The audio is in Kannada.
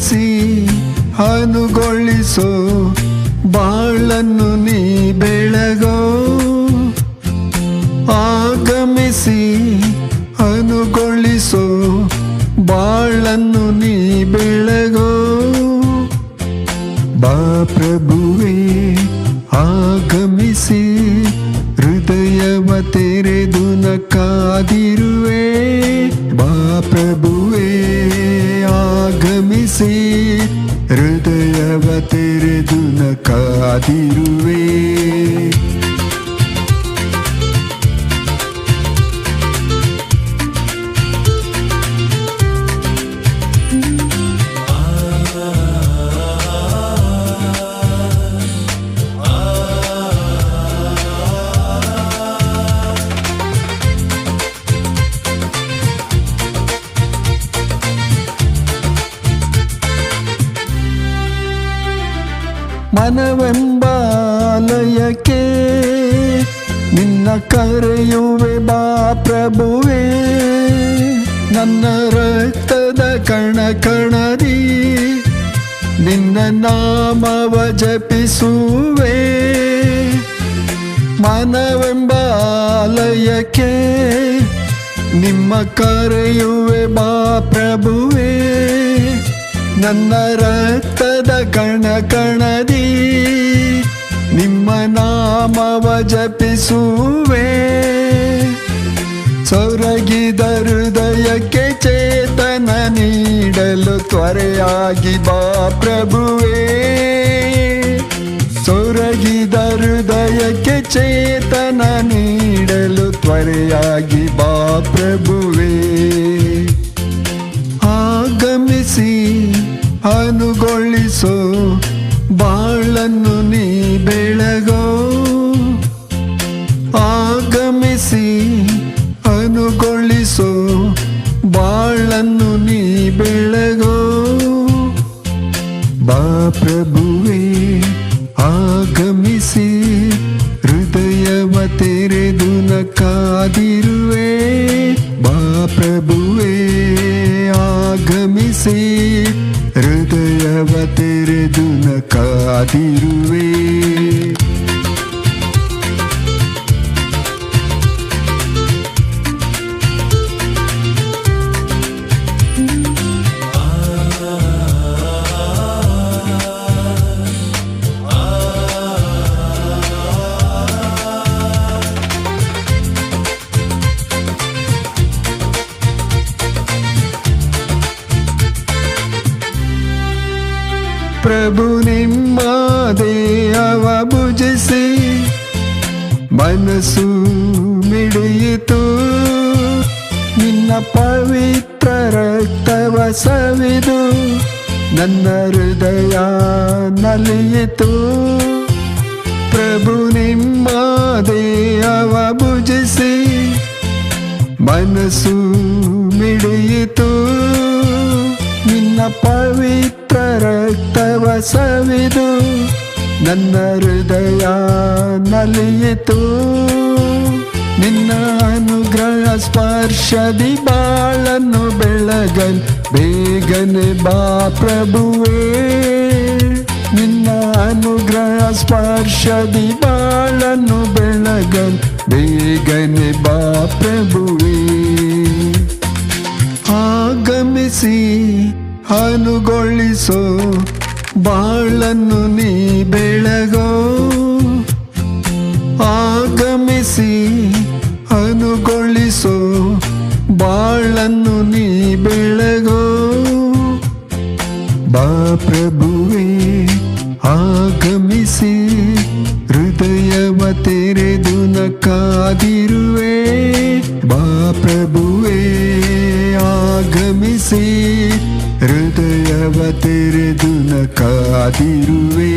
ಆಗಮಿಸಿ ಅನುಗೊಳಿಸೋ ಬಾಳನ್ನು ನೀ ಬೆಳಗೋ. ಆಗಮಿಸಿ ಅನುಗೊಳಿಸೋ ಬಾಳನ್ನು ನೀ ಬೆಳಗೋ. ಬಾ ಪ್ರಭುವೇ ಆಗಮಿಸಿ ಹೃದಯವ ತೆರೆದು ನ ಕಾದಿರುವೆ. ಬಾ ಪ್ರಭುವೇ ಆಗಮಿಸಿ ಹೃದಯವ ತೆರೆದು ನ ಕಾದಿರುವೆ. ಮನವೆಂಬಾಲಯಕ್ಕೆ ನಿನ್ನ ಕರೆಯುವೆ. ಬಾ ಪ್ರಭುವೇ ನನ್ನ ರಕ್ತದ ಕಣ ಕಣದಿ ನಿನ್ನ ನಾಮವ ಜಪಿಸುವೆ. ಮನವೆಂಬಾಲಯಕ್ಕೆ ನಿಮ್ಮ ಕರೆಯುವೆ. ಬಾ ಪ್ರಭುವೇ ನನ್ನ ರಕ್ತದ ಕಣ ಕಣದಿ ನಿಮ್ಮ ನಾಮವ ಜಪಿಸುವೆ. ಸೊರಗಿದ ಹೃದಯಕ್ಕೆ ಚೇತನ ನೀಡಲು ತ್ವರೆಯಾಗಿ ಬಾ ಪ್ರಭುವೇ. ಸೊರಗಿದ ಹೃದಯಕ್ಕೆ ಚೇತನ ನೀಡಲು ತ್ವರೆಯಾಗಿ ಬಾ ಪ್ರಭುವೇ. ಆಗಮಿಸಿ ಅನುಗೊಳಿಸೋ ಬಾಳನ್ನು ನೀ ಬೆಳಗೋ. ಆಗಮಿಸಿ ಅನುಗೊಳಿಸೋ ಬಾಳನ್ನು ನೀ ಬೆಳಗೋ. ಬಾ ಪ್ರಭುವೇ ಆಗಮಿಸಿ ಹೃದಯವ ತೆರೆದು ನ ಕಾದಿರುವೆ. ಬಾ ಪ್ರಭುವೇ ಆಗಮಿಸಿ ಹೃದಯವ ತೆರೆದು ನ ಕಾದಿರುವೆ. ಪ್ರಭು ನಿಮ್ಮ ದೇಹವ ಭುಜಿಸಿ ಮನಸ್ಸು ಮಿಡಿಯಿತು. ನಿನ್ನ ಪವಿತ್ರ ರಕ್ತವ ಸವಿದು ನನ್ನ ಹೃದಯ ನಲಿಯಿತು. ಪ್ರಭು ನಿಮ್ಮ ದೇಹವ ಭುಜಿಸಿ ಮನಸ್ಸು ಮಿಡಿಯಿತು. ನಿನ್ನ ಪವಿತ್ರ ರಕ್ತವ ಸವಿದು ನನ್ನ ಹೃದಯ ನಲಿಯಿತು. ನಿನ್ನ ಅನುಗ್ರಹ ಸ್ಪರ್ಶದಿ ಬಾಳನ್ನು ಬೆಳಗಲ್ ಬೇಗನೆ ಬಾ ಪ್ರಭುವೇ. ನಿನ್ನ ಅನುಗ್ರಹ ಸ್ಪರ್ಶದಿ ಬಾಳನ್ನು ಬೆಳಗಲ್ ಬೇಗನೆ ಬಾ ಪ್ರಭುವೇ. ಆಗಮಿಸಿ ಅನುಗೊಳಿಸೋ ಬಾಳನ್ನು ನೀ ಬೆಳಗೋ. ಆಗಮಿಸಿ ಅನುಗೊಳಿಸೋ ಬಾಳನ್ನು ನೀ ಬೆಳಗೋ. ಬಾ ಪ್ರಭುವೇ ಆಗಮಿಸಿ ಹೃದಯವ ತೆರೆದು ನ ಕಾದಿರುವೆ. ಬಾ ಪ್ರಭುವೇ ಆಗಮಿಸಿ ಹೃದಯವ ತೆರೆದು ನ ಕಾದಿರುವೆ.